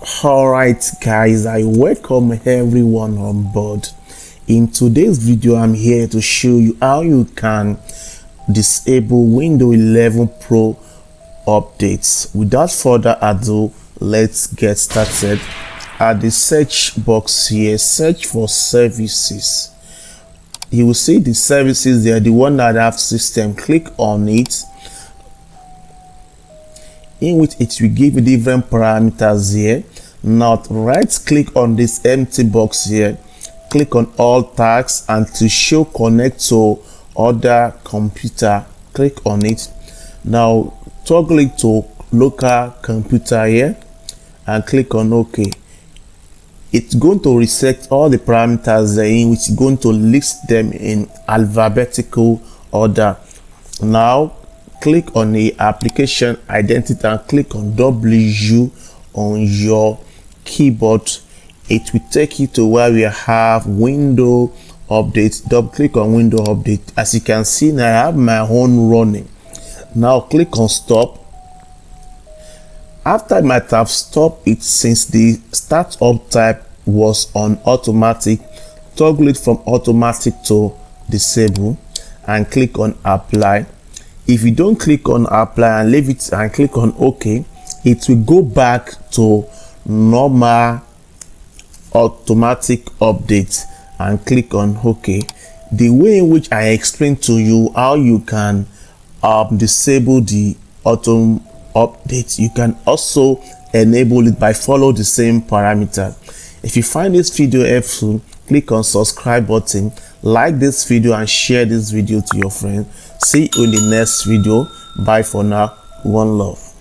Alright guys, I welcome everyone on board. In today's video, I'm here to show you how you can disable Windows 11 Pro updates. Without further ado, let's get started. At the search box here, search for services. You will see the services there, the one that have system. Click on it, in which it will give you different parameters here. Now right click on this empty box here, click on all tags, and to show connect to other computer, click on it. Now toggle it to local computer here and click on OK. It's going to reset all the parameters there, in which is going to list them in alphabetical order. Now click on the application identity and click on W on your keyboard. It will take you to where we have window update. Double click on window update. As you can see now, I have my own running. Now click on stop. After I might have stopped it, since the startup type was on automatic, toggle it from automatic to disable and click on apply. If you don't click on apply and leave it and click on OK, it will go back to normal automatic update and click on OK. The way in which I explained to you how you can disable the auto update, you can also enable it by following the same parameter. If you find this video helpful, click on subscribe button, like this video and share this video to your friends. See you in the next video. Bye for now. One love.